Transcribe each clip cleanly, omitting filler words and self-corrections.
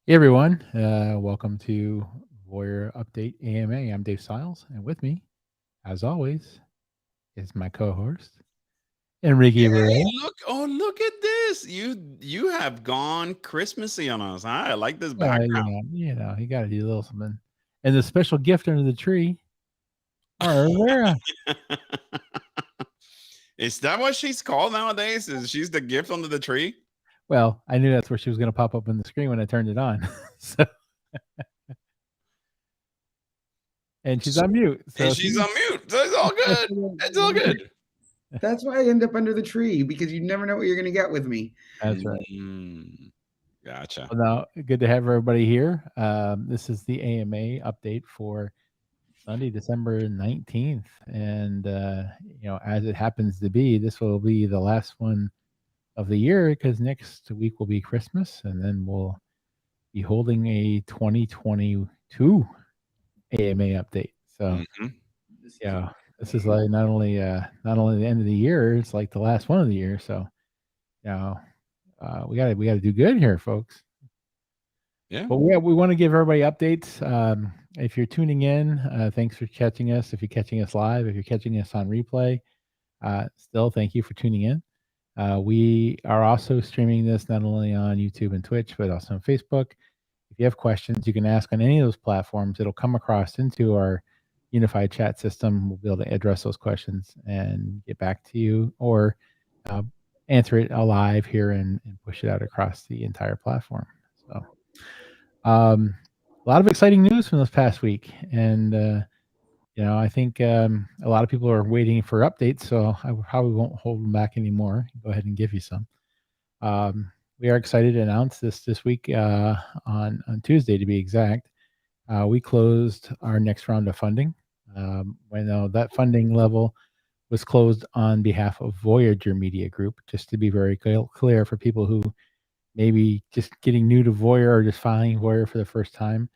Hey everyone, welcome to VOYR Update AMA. I'm Dave Stiles, and with me, as always, is my co-host Enrique Hey, Barrera. look at this. You have gone Christmassy on us. I like this Yeah, background. you got to do a little something. And the special gift under the tree, Mara Rivera. Is that what she's called nowadays? Is she's the gift under the tree? Well, I knew that's where she was going to pop up on the screen when I turned it on. So, and she's on mute. And So, she's see, on mute. So it's all good. It's all good. That's why I end up under the tree because you never know what you're going to get with me. that's right. Gotcha. Well, now, good to have everybody here. This is the AMA update for Sunday, December 19th. And, as it happens to be, this will be the last one of the year because next week will be Christmas. And then we'll be holding a 2022 AMA update. So, hmm yeah, this is like not only the end of the year, it's like the last one of the year. So, you know, we gotta do good here, folks. Yeah. But we want to give everybody updates. If you're tuning in, thanks for catching us. If you're catching us live, if you're catching us on replay, still thank you for tuning in. We are also streaming this not only on YouTube and Twitch, but also on Facebook. If you have questions, you can ask on any of those platforms. It'll come across into our unified chat system. We'll be able to address those questions and get back to you or uh, answer it live here and push it out across the entire platform. So, a lot of exciting news from this past week, and I think a lot of people are waiting for updates, so I probably won't hold them back anymore. Go ahead and give you some. We are excited to announce this week on Tuesday, to be exact. We closed our next round of funding. When that funding level was closed on behalf of Voyager Media Group, just to be very clear for people who maybe just getting new to Voyeur or just finding Voyeur for the first time.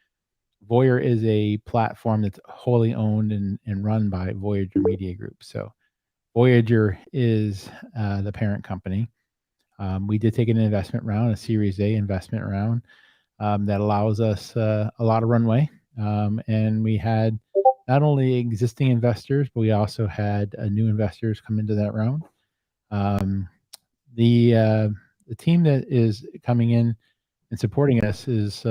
Voyeur is a platform that's wholly owned and run by Voyager Media Group. So Voyager is the parent company. We did take an investment round, a Series A investment round that allows us a lot of runway. And we had not only existing investors, but we also had new investors come into that round. Um, the team that is coming in and supporting us is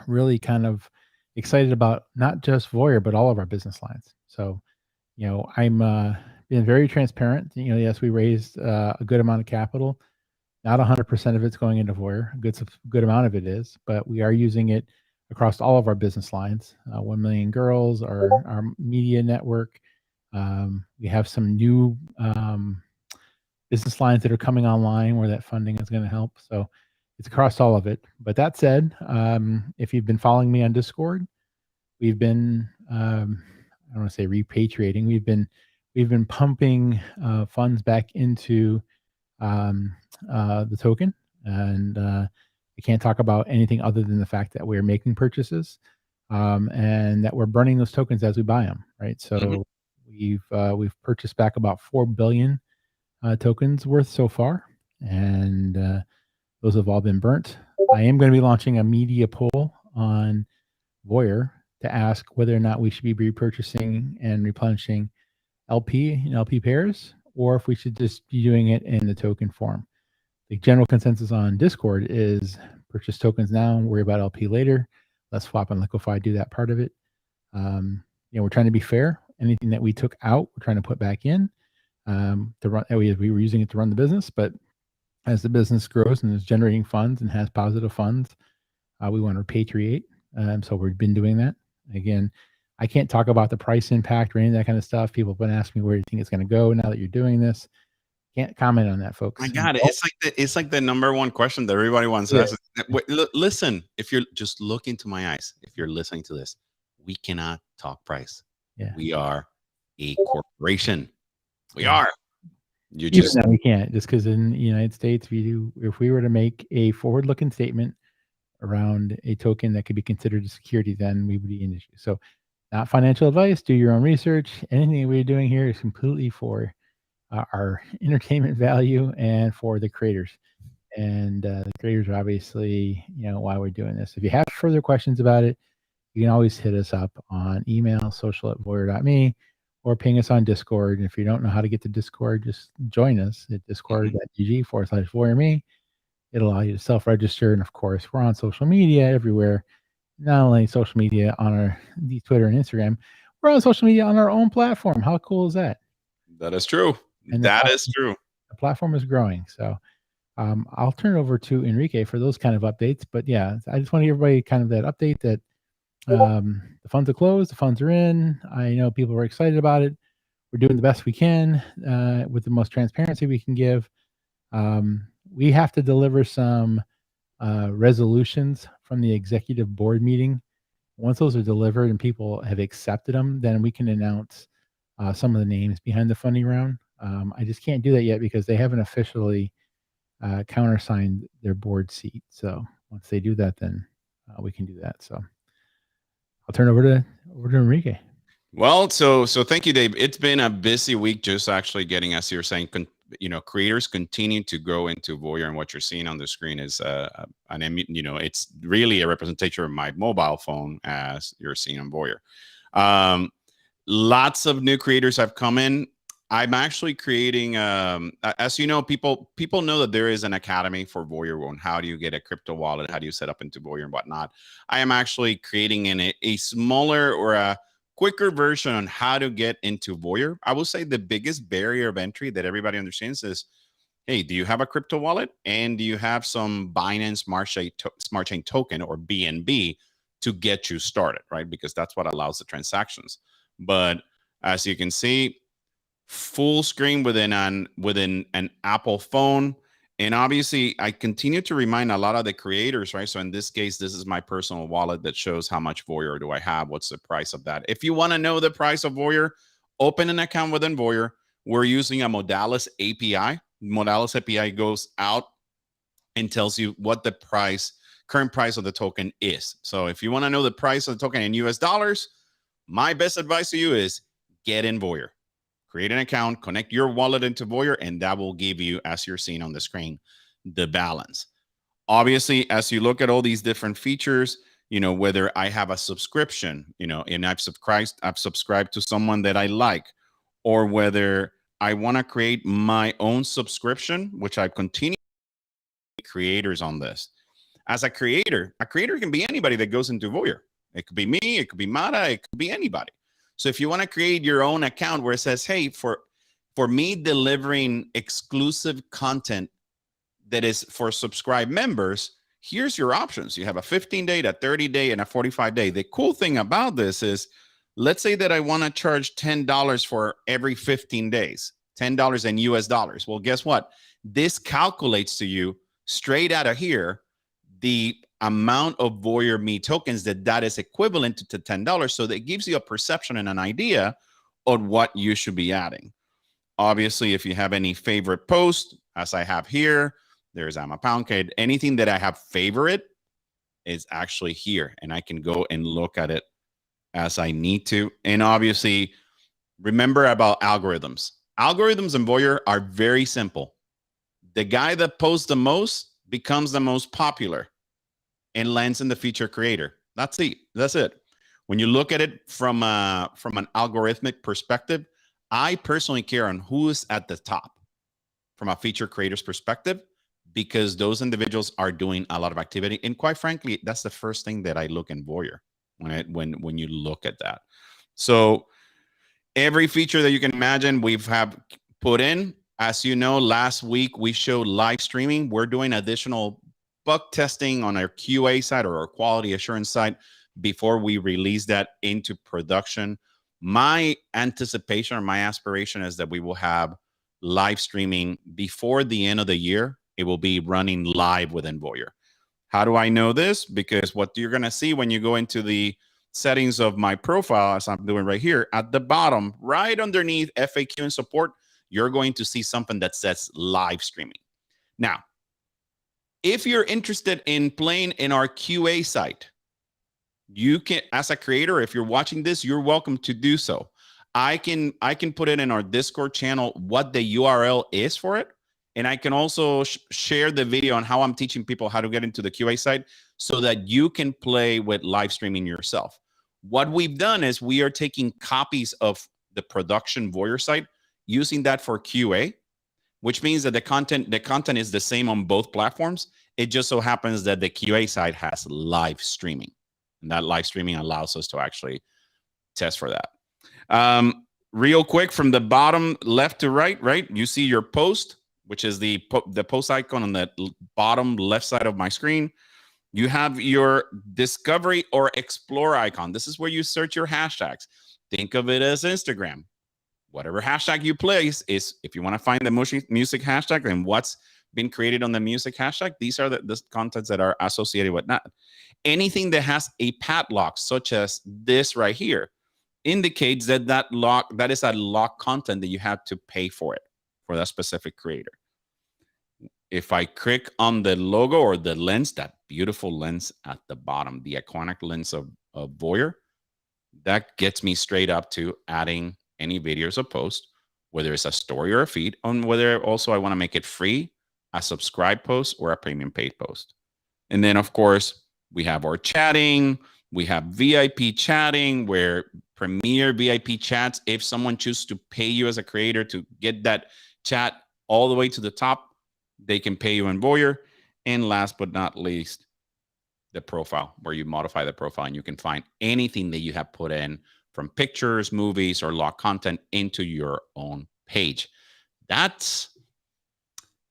really kind of excited about not just Voyeur, but all of our business lines. So, I'm being very transparent. Yes, we raised a good amount of capital. Not 100% of it's going into Voyeur. A good amount of it is, but we are using it across all of our business lines. 1 Million Girls, our media network. We have some new business lines that are coming online where that funding is going to help. So it's across all of it. But that said, if you've been following me on Discord, we've been I don't want to say repatriating. We've been pumping funds back into the token, and I can't talk about anything other than the fact that we're making purchases and that we're burning those tokens as we buy them. Right. hmm So we've purchased back about 4 billion tokens worth so far, and those have all been burnt. I am going to be launching a media poll on Voyeur to ask whether or not we should be repurchasing and replenishing LP and LP pairs, or if we should just be doing it in the token form. The general consensus on Discord is purchase tokens now, worry about LP later. Let's swap and liquefy, do that part of it. We're trying to be fair. Anything that we took out, we're trying to put back in to run. We were using it to run the business, but as the business grows and is generating funds and has positive funds, we want to repatriate. So we've been doing that. Again, I can't talk about the price impact or any of that kind of stuff. People have been asking me where you think it's going to go now that you're doing this. Can't comment on that, I folks. got it. It's like the number one question that everybody wants to Yeah. ask. Listen, if you're just look into my eyes, if you're listening to this, we cannot talk price. Yeah. We are a corporation. We Yeah. are. You Even just now we can't, just because in the United States, if we were to make a forward-looking statement around a token that could be considered a security, then we would be in issue. So, not financial advice. Do your own research. Anything we're doing here is completely for our entertainment value and for the creators. And the creators are obviously, why we're doing this. If you have further questions about it, you can always hit us up on email, social@voyr.me, or ping us on Discord. And if you don't know how to get to Discord, just join us at discord.gg/voyrame. It'll allow you to self-register. And of course, we're on social media everywhere. Not only social media on the Twitter and Instagram, we're on social media on our own platform. How cool is that? That is true. And that is true. The platform is growing. So I'll turn it over to Enrique for those kind of updates. But yeah, I just want to give everybody kind of that update that the funds are closed, the funds are in. I know people are excited about it. We're doing the best we can with the most transparency we can give. We have to deliver some resolutions from the executive board meeting. Once those are delivered and people have accepted them, then we can announce some of the names behind the funding round. I just can't do that yet because they haven't officially countersigned their board seat. So once they do that, then we can do that. So I'll turn over to Enrique. Well, so thank you, Dave. It's been a busy week, just actually getting, as you're saying, creators continue to grow into Voyager, and what you're seeing on the screen is it's really a representation of my mobile phone, as you're seeing on Voyager. Lots of new creators have come in. I'm actually creating, as you know, people know that there is an academy for Voyager on how do you get a crypto wallet, how do you set up into Voyager and whatnot. I am actually creating a smaller or a quicker version on how to get into Voyager. I will say the biggest barrier of entry that everybody understands is, hey, do you have a crypto wallet and do you have some Binance Smart Chain token or BNB to get you started, right? Because that's what allows the transactions. But as you can see, full screen within an Apple phone. And obviously, I continue to remind a lot of the creators, right? So in this case, this is my personal wallet that shows how much Voyager do I have, what's the price of that. If you want to know the price of Voyager, open an account within Voyager. We're using a Modalis API. Modalis API goes out and tells you what the current price of the token is. So if you want to know the price of the token in US dollars, my best advice to you is get in Voyager. Create an account, connect your wallet into Voyager, and that will give you, as you're seeing on the screen, the balance. Obviously, as you look at all these different features, whether I have a subscription, and I've subscribed to someone that I like, or whether I want to create my own subscription, which I continue creators on this. As a creator can be anybody that goes into Voyager. It could be me, it could be Mara, it could be anybody. So if you want to create your own account where it says, hey, for me delivering exclusive content that is for subscribed members, here's your options. You have a 15-day, a 30-day, and a 45-day. The cool thing about this is, let's say that I want to charge $10 for every 15 days, $10 in US dollars. Well, guess what? This calculates to you straight out of here the amount of Voyager Me tokens that is equivalent to $10. So that gives you a perception and an idea on what you should be adding. Obviously, if you have any favorite posts, as I have here, there's I'm a pound kid. Anything that I have favorite is actually here, and I can go and look at it as I need to. And obviously, remember about algorithms. Algorithms in Voyager are very simple. The guy that posts the most becomes the most popular and lands in the feature creator. That's it. When you look at it from an algorithmic perspective, I personally care on who is at the top from a feature creator's perspective, because those individuals are doing a lot of activity. And quite frankly, that's the first thing that I look in Voyager when you look at that. So every feature that you can imagine, have put in. As you know, last week we showed live streaming. We're doing additional bug testing on our QA side or our quality assurance side before we release that into production. My anticipation or my aspiration is that we will have live streaming before the end of the year. It will be running live within Voyager. How do I know this? Because what you're going to see when you go into the settings of my profile, as I'm doing right here, at the bottom, right underneath FAQ and support, you're going to see something that says live streaming. Now, if you're interested in playing in our QA site, you can, as a creator, if you're watching this, you're welcome to do so. I can put it in our Discord channel what the URL is for it, And I can also share the video on how I'm teaching people how to get into the QA site so that you can play with live streaming yourself. What we've done is we are taking copies of the production Voyager site, using that for QA, which means that the content is the same on both platforms. It just so happens that the QA side has live streaming, and that live streaming allows us to actually test for that. Real quick, from the bottom left to right, you see your post, which is the post icon on the bottom left side of my screen. You have your discovery or explore icon. This is where you search your hashtags. Think of it as Instagram. Whatever hashtag you place is, if you want to find the music hashtag and what's been created on the music hashtag, these are the contents that are associated with that. Anything that has a padlock, such as this right here, indicates that that is a lock content that you have to pay for it, for that specific creator. If I click on the logo or the lens, that beautiful lens at the bottom, the iconic lens of Voyager, that gets me straight up to adding any videos or post, whether it's a story or a feed, on whether also I want to make it free, a subscribe post, or a premium paid post. And then, of course, we have our chatting. We have VIP chatting, where premier VIP chats, if someone chooses to pay you as a creator to get that chat all the way to the top, they can pay you in Voyager. And last but not least, the profile, where you modify the profile and you can find anything that you have put in, from pictures, movies, or log content, into your own page. That's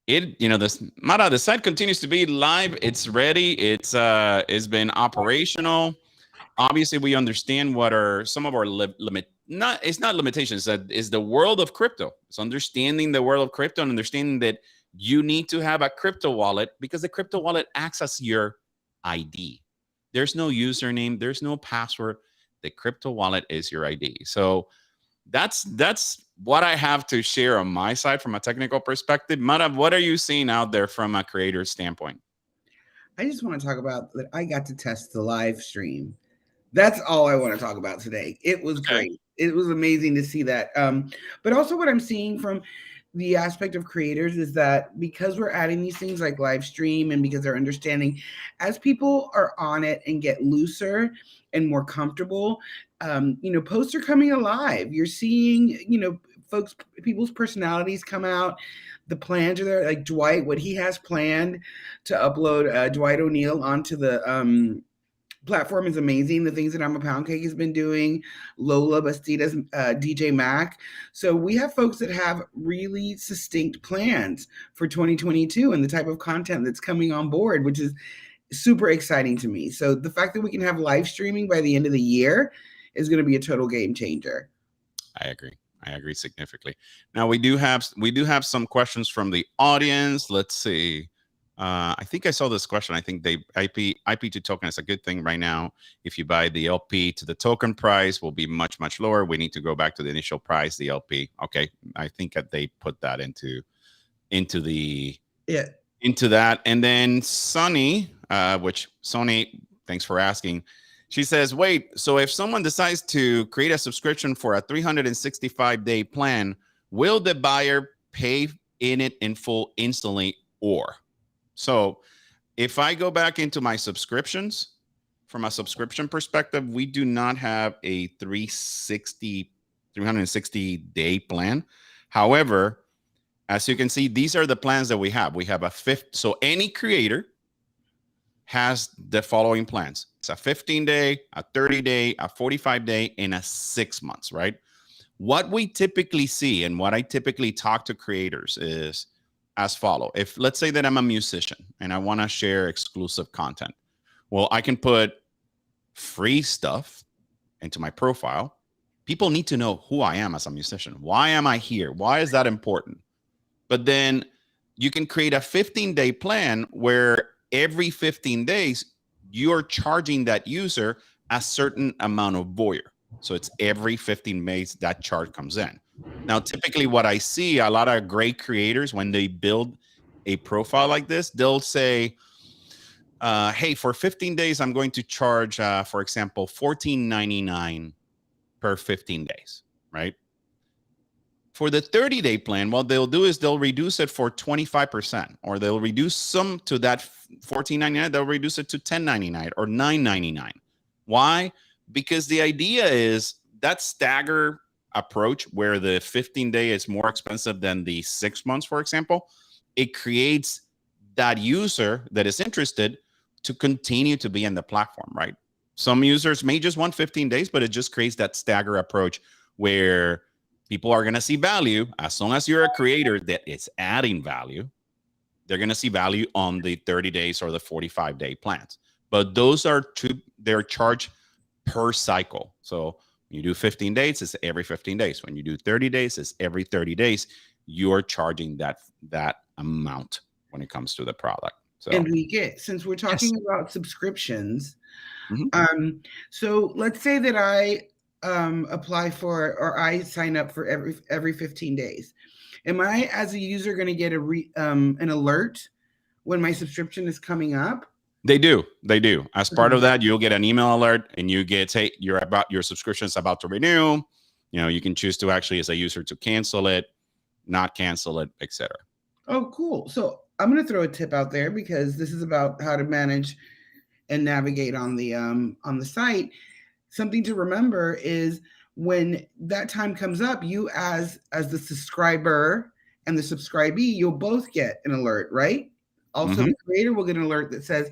it. You know, the site continues to be live. It's ready. It's been operational. Obviously, we understand what are some of our it's not limitations. That is the world of crypto. It's understanding the world of crypto and understanding that you need to have a crypto wallet, because the crypto wallet acts as your ID. There's no username. There's no password. The crypto wallet is your ID. So that's what I have to share on my side from a technical perspective. Madhav, what are you seeing out there from a creator's standpoint? I just want to talk about that. I got to test the live stream. That's all I want to talk about today. It was great. It was amazing to see that. But also what I'm seeing from the aspect of creators is that because we're adding these things like live stream, and because they're understanding, as people are on it and get looser and more comfortable, posts are coming alive. You're seeing, people's personalities come out. The plans are there, like Dwight, what he has planned to upload Dwight O'Neill onto the platform is amazing. The things that I'm a Pound Cake has been doing, Lola Bastida's DJ Mac. So we have folks that have really succinct plans for 2022 and the type of content that's coming on board, which is super exciting to me. So the fact that we can have live streaming by the end of the year is going to be a total game changer. I agree significantly. Now we do have some questions from the audience. Let's see. I think I saw this question. I think IP2 token is a good thing right now. If you buy the LP to the token price, will be much, much lower. We need to go back to the initial price, the LP. Okay. I think that they put that into that. And then Sonny, thanks for asking. She says, wait, so if someone decides to create a subscription for a 365-day plan, will the buyer pay in it in full instantly, or? So if I go back into my subscriptions, from a subscription perspective, we do not have a 360-day plan. However, as you can see, these are the plans that we have. We have so any creator has the following plans. It's a 15-day, a 30-day, a 45-day, and a 6 months, right? What we typically see and what I typically talk to creators is as follow. If let's say that I'm a musician and I want to share exclusive content, well, I can put free stuff into my profile. People need to know who I am as a musician. Why am I here? Why is that important? But then you can create a 15-day plan where every 15 days you're charging that user a certain amount of Voyager. So it's every 15 days that charge comes in. Now, typically what I see a lot of great creators, when they build a profile like this, they'll say, hey, for 15 days, I'm going to charge, for example, $14.99 per 15 days, right? For the 30-day plan, what they'll do is they'll reduce it for 25%, or they'll reduce some to that $14.99. They'll reduce it to $10.99 or $9.99. Why? Because the idea is that stagger approach where the 15-day is more expensive than the 6 months, for example, it creates that user that is interested to continue to be in the platform, right? Some users may just want 15 days, but it just creates that stagger approach where people are going to see value. As long as you're a creator that is adding value, they're going to see value on the 30 days or the 45-day plans. But those are they're charged per cycle. So when you do 15 days, it's every 15 days. When you do 30 days, it's every 30 days. You're charging that amount when it comes to the product. So, and we get, since we're talking about subscriptions, so let's say that I apply for, or I sign up for every 15 days. Am I, as a user, going to get an alert when my subscription is coming up? They do. As part of that, you'll get an email alert, and you get, hey, your subscription is about to renew. You can choose to actually, as a user, to cancel it, not cancel it, etc. Oh, cool. So I'm going to throw a tip out there, because this is about how to manage and navigate on the site. Something to remember is when that time comes up, you as the subscriber and the subscribee, you'll both get an alert, right? Also, the creator will get an alert that says,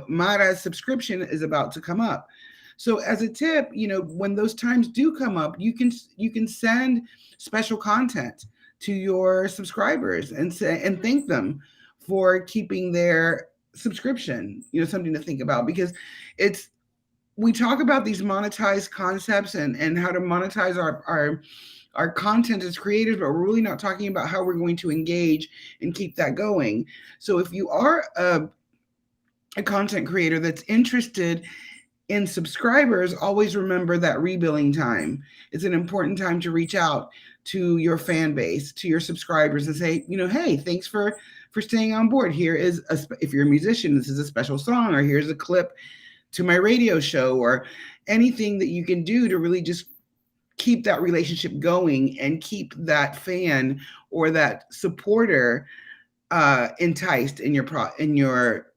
Mara's subscription is about to come up. So as a tip, when those times do come up, you can send special content to your subscribers and thank them for keeping their subscription. Something to think about, because we talk about these monetized concepts and how to monetize our content as creators, but we're really not talking about how we're going to engage and keep that going. So if you are a content creator that's interested in subscribers, always remember that rebilling time. It's an important time to reach out to your fan base, to your subscribers, and say, hey, thanks for staying on board. Here is if you're a musician, this is a special song, or here's a clip to my radio show, or anything that you can do to really just keep that relationship going and keep that fan or that supporter enticed in your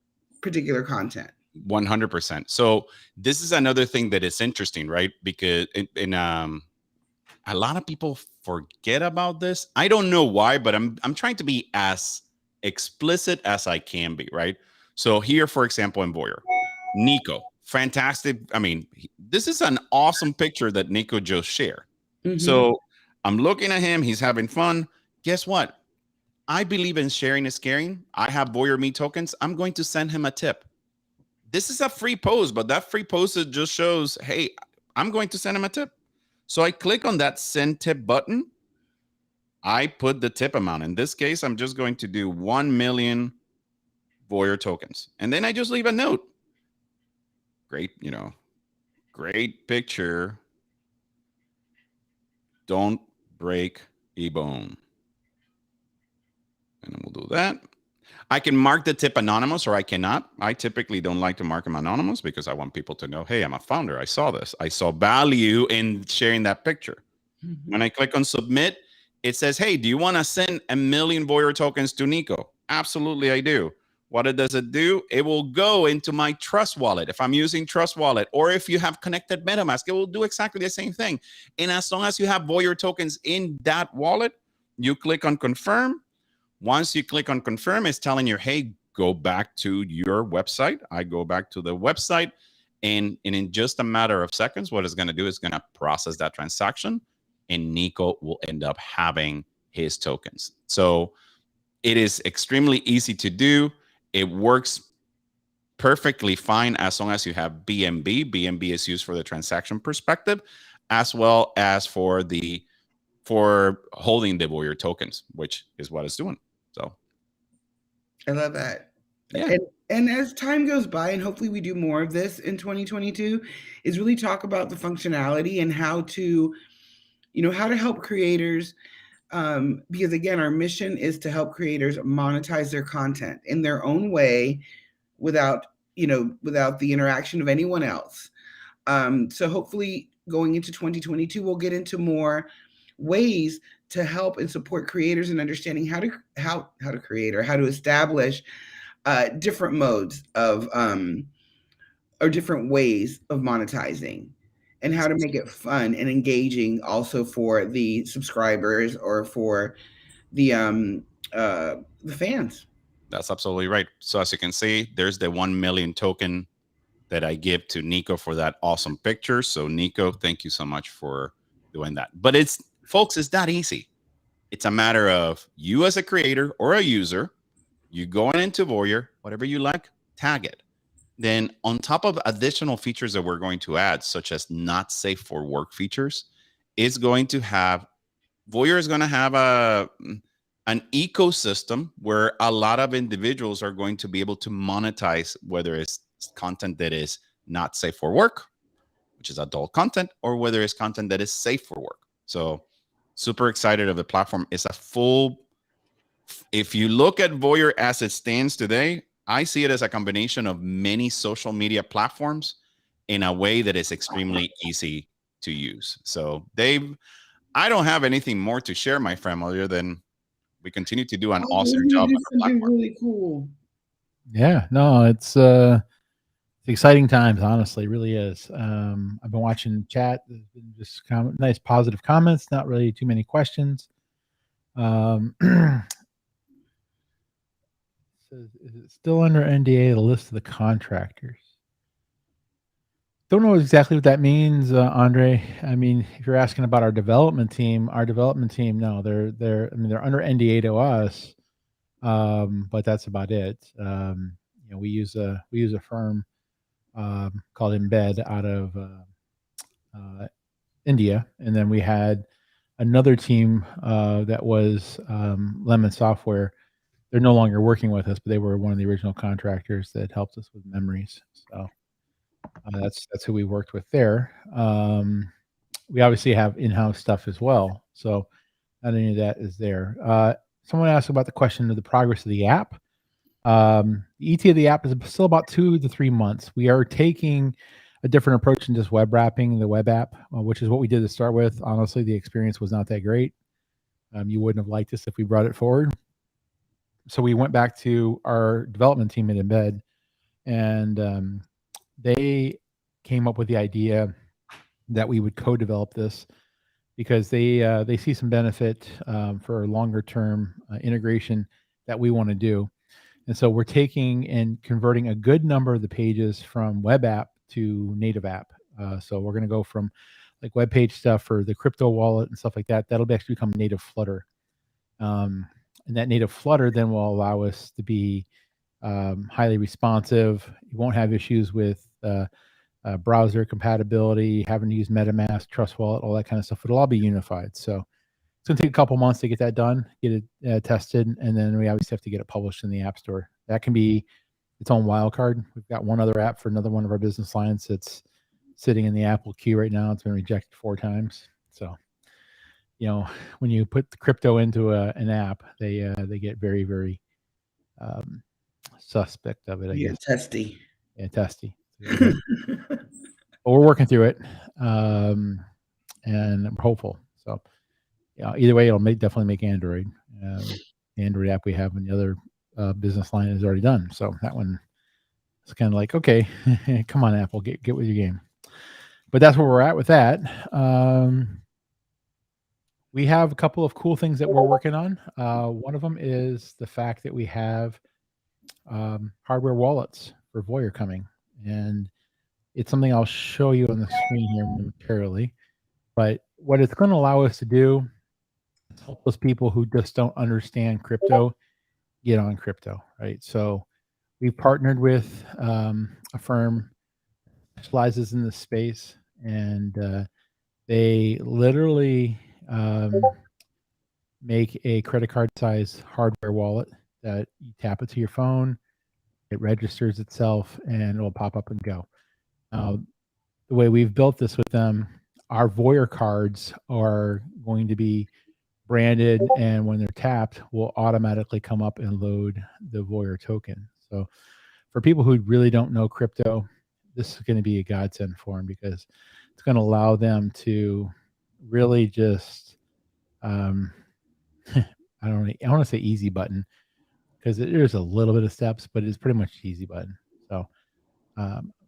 particular content. 100%. So this is another thing that is interesting, right? Because a lot of people forget about this. I don't know why, but I'm trying to be as explicit as I can be, right? So here, for example, in VOYR, Nico, fantastic. I mean, this is an awesome picture that Nico just shared. So I'm looking at him. He's having fun. Guess what? I believe in sharing is caring. I have VOYR Me tokens. I'm going to send him a tip. This is a free post, but that free post, it just shows, hey, I'm going to send him a tip. So I click on that send tip button. I put the tip amount. In this case, I'm just going to do 1 million VOYR tokens. And then I just leave a note. Great, great picture. Don't break a bone. And we'll do that. I can mark the tip anonymous, or I cannot. I typically don't like to mark them anonymous because I want people to know, hey, I'm a founder. I saw this. I saw value in sharing that picture. When I click on submit, it says, hey, do you want to send 1 million VOYR tokens to Nico? Absolutely, I do. What does it do? It will go into my Trust Wallet. If I'm using Trust Wallet, or if you have connected MetaMask, it will do exactly the same thing. And as long as you have VOYR tokens in that wallet, you click on confirm. Once you click on confirm, it's telling you, hey, go back to your website. I go back to the website, and in just a matter of seconds, what it's going to do is going to process that transaction, and Nico will end up having his tokens. So it is extremely easy to do. It works perfectly fine as long as you have BNB. BNB is used for the transaction perspective, as well as for holding the VOYR tokens, which is what it's doing. So I love that. Yeah. And as time goes by, and hopefully we do more of this in 2022, is really talk about the functionality and how to help creators. Because again, our mission is to help creators monetize their content in their own way without the interaction of anyone else. So hopefully going into 2022, we'll get into more ways to help and support creators in understanding how to create or how to establish different modes of or different ways of monetizing, and how to make it fun and engaging also for the subscribers or for the fans. That's absolutely right. So as you can see, there's the 1 million token that I give to Nico for that awesome picture. So Nico, thank you so much for doing that. But folks, it's that easy. It's a matter of you as a creator or a user, you going into Voyager, whatever you like, tag it. Then on top of additional features that we're going to add, such as not safe for work features, it's going to have, Voyager is going to have an ecosystem where a lot of individuals are going to be able to monetize, whether it's content that is not safe for work, which is adult content, or whether it's content that is safe for work. So super excited of the platform. It's a full, if you look at Voyager as it stands today, I see it as a combination of many social media platforms in a way that is extremely easy to use. So Dave, I don't have anything more to share, my friend, other than we continue to do an awesome job on the platform. Really cool. Yeah, no, it's exciting times, honestly, it really is. I've been watching chat. There's been just nice positive comments, not really too many questions. Says, is it still under NDA, the list of the contractors? Don't know exactly what that means, Andre. I mean, if you're asking about our development team, no, they're under NDA to us, but that's about it. We use a firm called Embed out of India, and then we had another team that was Lemon Software. They're no longer working with us, but they were one of the original contractors that helped us with memories. So that's who we worked with there. We obviously have in-house stuff as well, so not any of that is there. Someone asked about the question of the progress of the app. The ET of the app is still about 2 to 3 months. We are taking a different approach than just web wrapping the web app, which is what we did to start with. Honestly, the experience was not that great. You wouldn't have liked this if we brought it forward. So we went back to our development team at Embed, and they came up with the idea that we would co-develop this because they see some benefit for longer term integration that we want to do. And so we're taking and converting a good number of the pages from web app to native app. So we're going to go from like web page stuff for the crypto wallet and stuff like that. That'll actually become native Flutter. And that native Flutter then will allow us to be highly responsive. You won't have issues with browser compatibility, having to use MetaMask, Trust Wallet, all that kind of stuff. It'll all be unified. So it's going to take a couple months to get that done, get it tested, and then we obviously have to get it published in the App Store. That can be its own wild card. We've got one other app for another one of our business lines that's sitting in the Apple queue right now. It's been rejected 4 times. So, when you put the crypto into an app, they get very, very suspect of it, I guess. Testy. Yeah, testy. But we're working through it, and I'm hopeful. So, either way, it'll definitely make Android. The Android app we have in the other business line is already done. So that one is kind of like, okay, come on, Apple, get with your game. But that's where we're at with that. We have a couple of cool things that we're working on. One of them is the fact that we have hardware wallets for Voyager coming. And it's something I'll show you on the screen here momentarily. But what it's going to allow us to do is help those people who just don't understand crypto get on crypto, right? So we've partnered with a firm that specializes in this space, and they literally make a credit card size hardware wallet that you tap it to your phone, it registers itself, and it will pop up and go. The way we've built this with them, our Voyager cards are going to be branded, and when they're tapped, will automatically come up and load the Voyager token. So for people who really don't know crypto, this is going to be a godsend for them because it's going to allow them to really just I want to say easy button because there's a little bit of steps, but it's pretty much easy button. So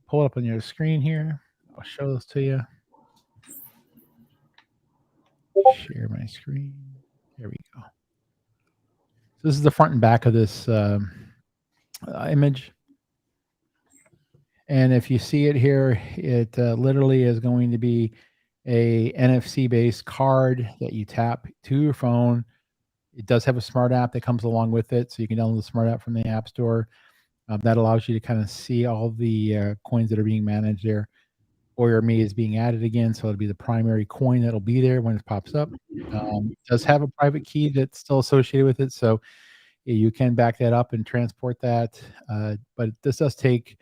pull it up on your screen here. I'll show this to you. Share my screen. There we go. So this is the front and back of this image. And if you see it here, it literally is going to be a NFC-based card that you tap to your phone. It does have a smart app that comes along with it, so you can download the smart app from the App Store. That allows you to kind of see all the coins that are being managed there. VOYR AMA is being added again, so it'll be the primary coin that'll be there when it pops up. It does have a private key that's still associated with it, so you can back that up and transport that. But this does take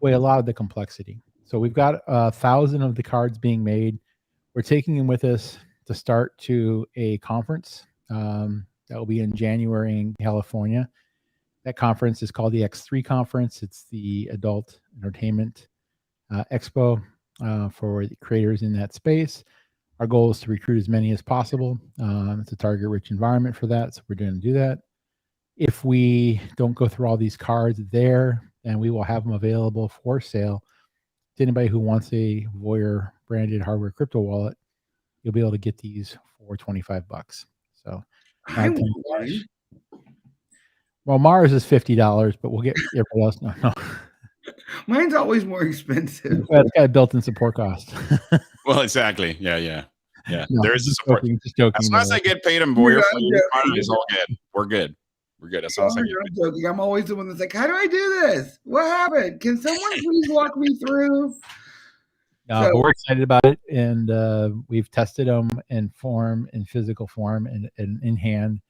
away a lot of the complexity. So we've got 1,000 of the cards being made. We're taking them with us to start to a conference that will be in January in California. That conference is called the X3 Conference. It's the Adult Entertainment Expo for the creators in that space. Our goal is to recruit as many as possible. It's a target-rich environment for that, so we're going to do that. If we don't go through all these cards there, then we will have them available for sale to anybody who wants a VOYR branded hardware crypto wallet. You'll be able to get these for $25. So I want one. Well, Mars is $50, but we'll get everybody else. No. Mine's always more expensive. It's got a built-in support cost. Well, exactly. Yeah. No, There is a support. Just joking. As long as I get paid in VOYR for your card, it's all good. We're good. We're good. As long as I get paid. Joking. I'm always the one that's like, how do I do this? What happened? Can someone please walk me through? But we're excited about it, and we've tested them in form, in physical form, and in hand.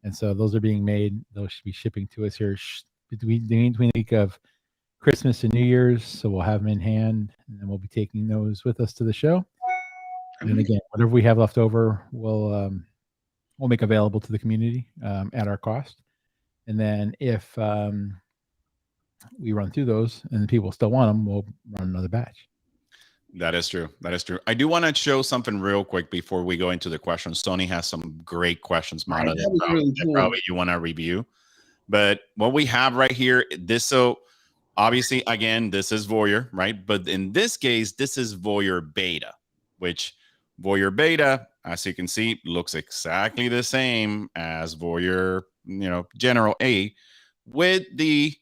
And so those are being made. Those should be shipping to us here between the week of Christmas and New Year's. So we'll have them in hand, and then we'll be taking those with us to the show. And again, whatever we have left over, we'll make available to the community at our cost. And then if we run through those and the people still want them, we'll run another batch. That is true. I do want to show something real quick before we go into the questions. Tony has some great questions, Mata, that probably you want to review. But what we have right here, so obviously, again, this is VOYR, right? But in this case, this is VOYR Beta, which VOYR Beta, as you can see, looks exactly the same as VOYR, General A, with the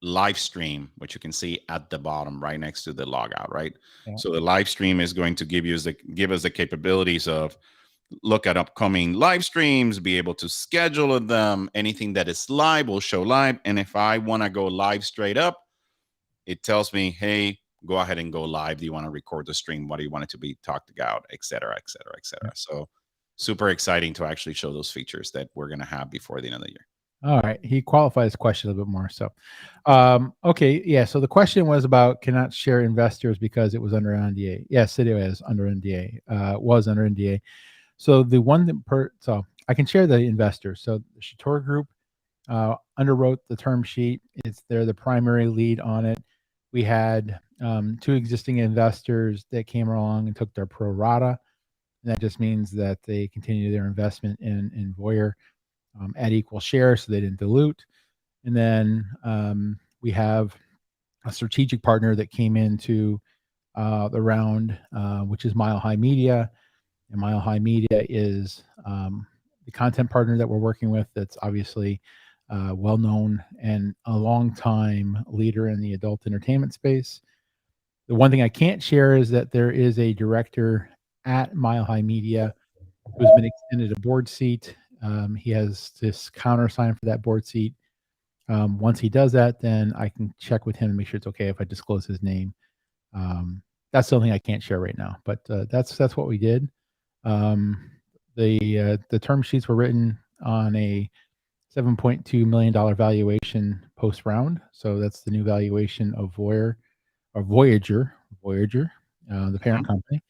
live stream, which you can see at the bottom right next to the logout, right? Yeah. So the live stream is going to give us the capabilities of look at upcoming live streams, be able to schedule them. Anything that is live will show live. And if I want to go live straight up, it tells me, hey, go ahead and go live. Do you want to record the stream? What do you want it to be talked about, et cetera, et cetera, et cetera. So super exciting to actually show those features that we're going to have before the end of the year. All right. He qualified his question a little bit more. So, okay. Yeah. So the question was about cannot share investors because it was under NDA. Yes, it is under NDA. Was under NDA. So the one that so I can share the investors. So the Shator Group underwrote the term sheet. They're the primary lead on it. We had 2 existing investors that came along and took their pro rata. And that just means that they continue their investment in VOYR at equal share, so they didn't dilute. And then we have a strategic partner that came into the round, which is Mile High Media. And Mile High Media is the content partner that we're working with that's obviously well-known and a long-time leader in the adult entertainment space. The one thing I can't share is that there is a director at Mile High Media who's been extended a board seat. He has this countersign for that board seat. Once he does that, then I can check with him and make sure it's okay if I disclose his name. That's something I can't share right now, but that's what we did. The term sheets were written on a $7.2 million valuation post round. So that's the new valuation of VOYR or Voyager, the parent company.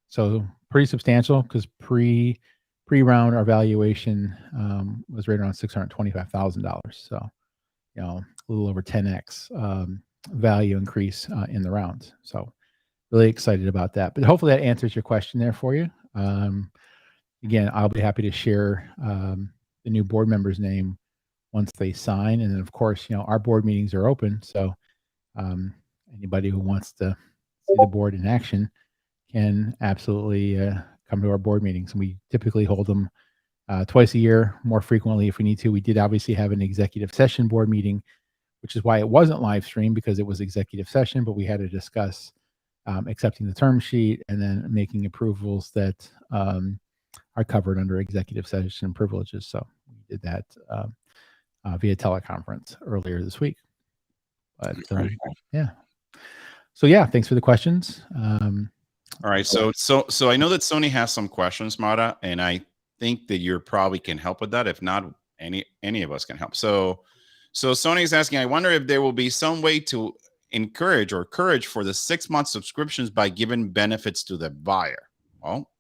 So pretty substantial because pre-round our valuation was right around $625,000. So, a little over 10x value increase in the rounds. So really excited about that. But hopefully that answers your question there for you. again, I'll be happy to share the new board member's name once they sign. And then, of course, our board meetings are open. So anybody who wants to see the board in action can absolutely come to our board meetings. And we typically hold them twice a year, more frequently if we need to. We did obviously have an executive session board meeting, which is why it wasn't live streamed, because it was executive session, but we had to discuss accepting the term sheet and then making approvals that are covered under executive session privileges. So we did that via teleconference earlier this week. But yeah. So yeah, thanks for the questions. All right. So I know that Sony has some questions, Mara, and I think that you probably can help with that. If not, any of us can help. So Sony is asking, I wonder if there will be some way to encourage or courage for the 6-month subscriptions by giving benefits to the buyer. Well,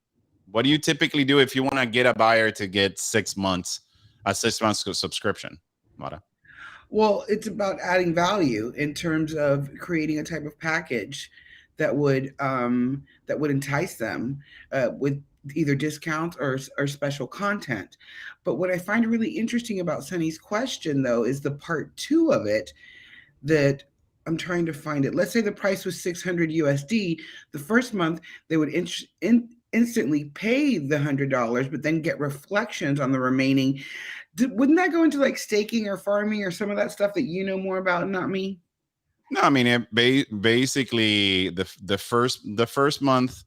what do you typically do if you want to get a buyer to get 6 months, a 6 months subscription, Mara? Well, it's about adding value in terms of creating a type of package that would entice them with either discounts or special content. But what I find really interesting about Sunny's question, though, is the part 2 of it that I'm trying to find it. Let's say the price was $600 USD. The first month they would instantly pay the $100, but then get reflections on the remaining. Wouldn't that go into like staking or farming or some of that stuff that you know more about, not me? No, I mean, basically the first month,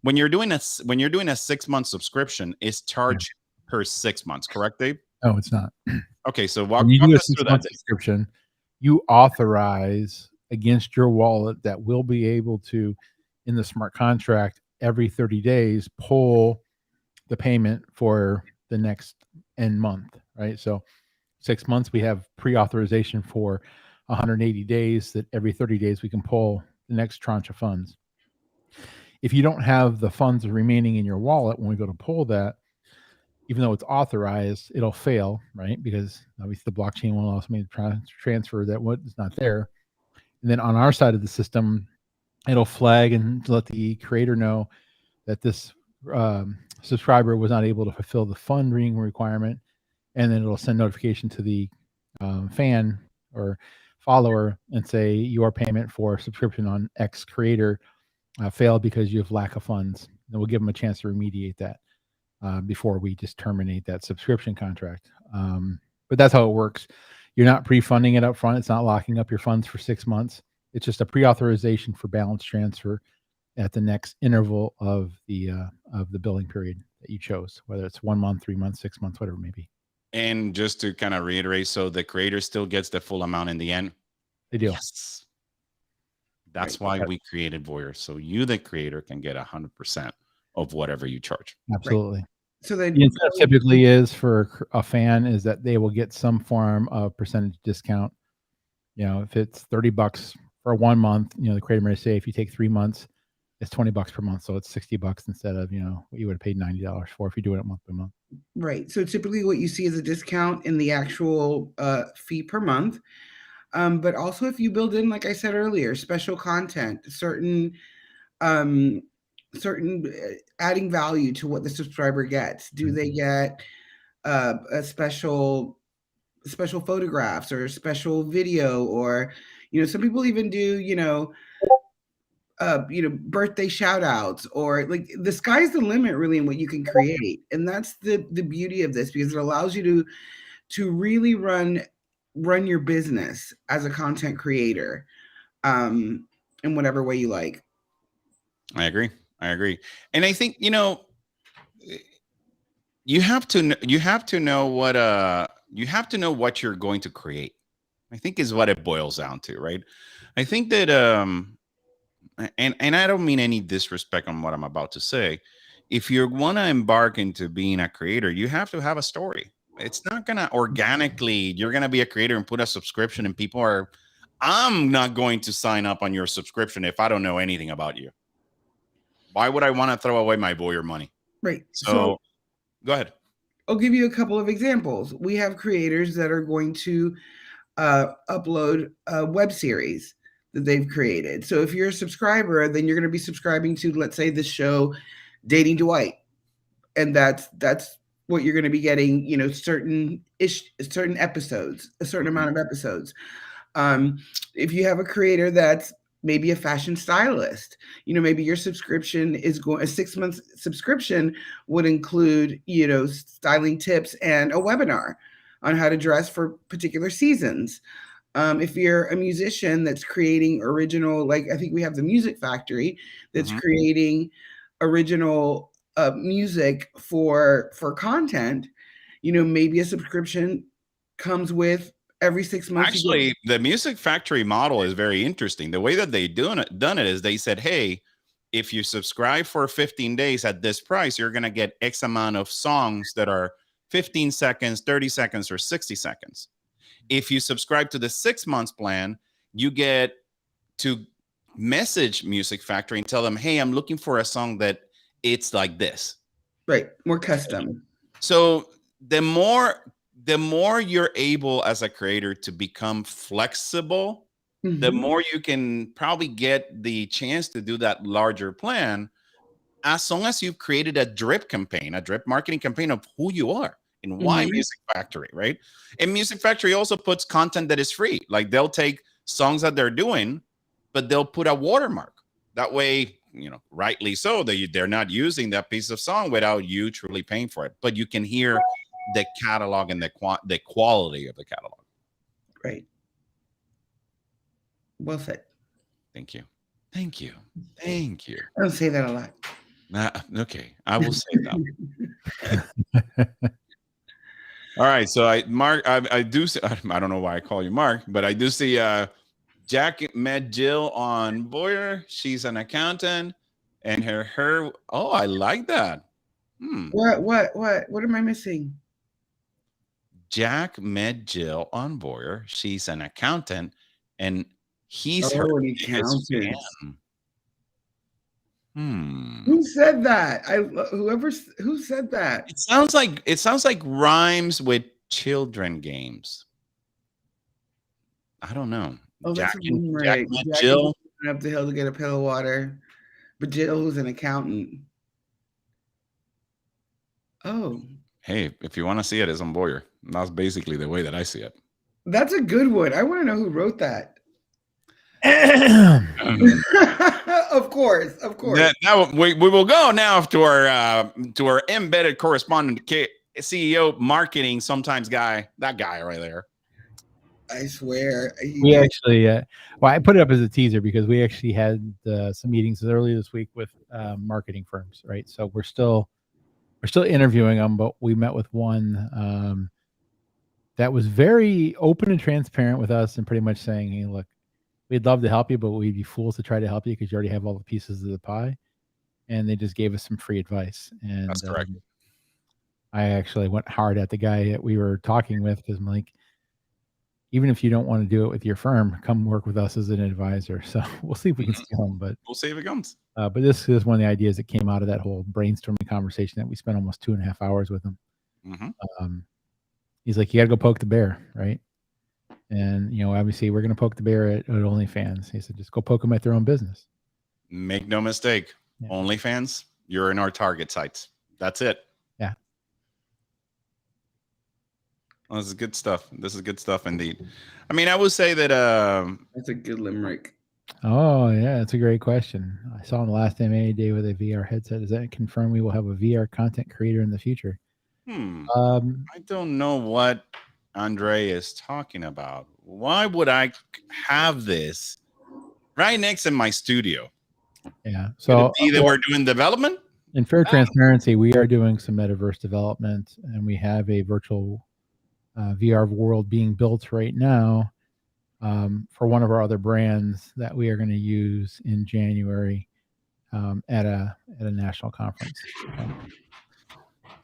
when you're doing a 6-month subscription, is charged per 6 months, correct, Dave? No, it's not. Okay, so when you do a 6-month subscription, you authorize against your wallet that will be able to, in the smart contract, every 30 days pull the payment for the next end month, right? So 6 months, we have pre-authorization for 180 days that every 30 days we can pull the next tranche of funds. If you don't have the funds remaining in your wallet when we go to pull that, even though it's authorized, it'll fail, right? Because obviously the blockchain will also make a transfer that what is not there. And then on our side of the system, it'll flag and let the creator know that this subscriber was not able to fulfill the funding requirement. And then it'll send notification to the fan or follower and say your payment for subscription on X creator failed because you have lack of funds. And we'll give them a chance to remediate that before we just terminate that subscription contract. But that's how it works. You're not pre-funding it up front. It's not locking up your funds for 6 months. It's just a pre-authorization for balance transfer at the next interval of the billing period that you chose, whether it's 1 month, 3 months, 6 months, whatever it may be. And just to kind of reiterate, so the creator still gets the full amount in the end? They do. Yes. That's why we created VOYR. So you, the creator, can get 100% of whatever you charge. Absolutely. Right. So the incentive typically is for a fan is that they will get some form of percentage discount. If it's $30 for 1 month, the creator may say if you take 3 months, it's $20 per month. So it's $60 instead of, what you would have paid $90 for if you're doing it month by month. Right. So typically what you see is a discount in the actual fee per month. But also if you build in, like I said earlier, special content, certain adding value to what the subscriber gets. Do they get a special photographs or special video, or some people even do birthday shout outs, or like the sky's the limit really in what you can create. And that's the beauty of this, because it allows you to really run your business as a content creator in whatever way you like. I agree. And I think, you have to know what you're going to create, I think is what it boils down to, right? I think that, and I don't mean any disrespect on what I'm about to say. If you want to embark into being a creator, you have to have a story. It's not going to organically, you're going to be a creator and put a subscription and I'm not going to sign up on your subscription if I don't know anything about you. Why would I want to throw away my VOYR money? Right. So go ahead. I'll give you a couple of examples. We have creators that are going to upload a web series that they've created. So if you're a subscriber, then you're going to be subscribing to, let's say, the show Dating Dwight. and that's what you're going to be getting. You know, certain episodes, a certain amount of episodes. If you have a creator that's maybe a fashion stylist, you know, maybe your subscription is going, a 6-month subscription would include, you know, styling tips and a webinar on how to dress for particular seasons. If you're a musician that's creating original, like I think we have the Music Factory that's creating original music for content, you know, maybe a subscription comes with every 6 months. Actually, the Music Factory model is very interesting. The way that they done it is they said, hey, if you subscribe for 15 days at this price, you're going to get X amount of songs that are 15 seconds, 30 seconds, or 60 seconds. If you subscribe to the 6 months plan, you get to message Music Factory and tell them, hey, I'm looking for a song that it's like this. Right. More custom. So the more you're able as a creator to become flexible, the more you can probably get the chance to do that larger plan, as long as you've created a drip campaign, a drip marketing campaign of who you are and why Music Factory, right? And Music Factory also puts content that is free. Like they'll take songs that they're doing, but they'll put a watermark. That way, you know, rightly so, they're not using that piece of song without you truly paying for it. But you can hear the catalog and the quality of the catalog. Right. Well said. Thank you. Thank you. Thank you. I don't say that a lot. Okay, I will say that. All right, so I do see, I don't know why I call you Mark, but I do see Jack met Jill on VOYR. She's an accountant, and her. Oh, I like that. What am I missing? Jack met Jill on VOYR. She's an accountant, and he's an her accountant. Hmm. Who said that? Who said that? It sounds like rhymes with children games. I don't know. Oh, Jack that's met Jill up the hill to get a pail of water, but Jill was an accountant. Oh. Hey, if you want to see it, it's on VOYR. That's basically the way that I see it. That's a good one. I want to know who wrote that. Of course. Now we will go now to our embedded correspondent, CEO marketing, sometimes guy, that guy right there. I swear. We actually, well, I put it up as a teaser because we actually had some meetings earlier this week with marketing firms, right? So we're still interviewing them, but we met with one that was very open and transparent with us and pretty much saying, hey, look, we'd love to help you, but we'd be fools to try to help you because you already have all the pieces of the pie. And they just gave us some free advice. And that's correct. I actually went hard at the guy that we were talking with because I'm like, even if you don't want to do it with your firm, come work with us as an advisor. So we'll see if we can steal him, but we'll see if it comes. But this is one of the ideas that came out of that whole brainstorming conversation that we spent almost 2.5 hours with him. He's like, you got to go poke the bear, right? And, you know, obviously we're going to poke the bear at OnlyFans. He said, just go poke them at their own business. Make no mistake. Yeah. OnlyFans, you're in our target sites. That's it. Yeah. Well, this is good stuff. This is good stuff indeed. I mean, I would say that that's a good limerick. Oh, yeah, that's a great question. I saw on the last MA day with a VR headset. Does that confirm we will have a VR content creator in the future? I don't know what Andre is talking about. Why would I have this right next in my studio? Yeah. So either we're doing development. In fair transparency, we are doing some metaverse development, and we have a virtual VR world being built right now for one of our other brands that we are going to use in January at a national conference.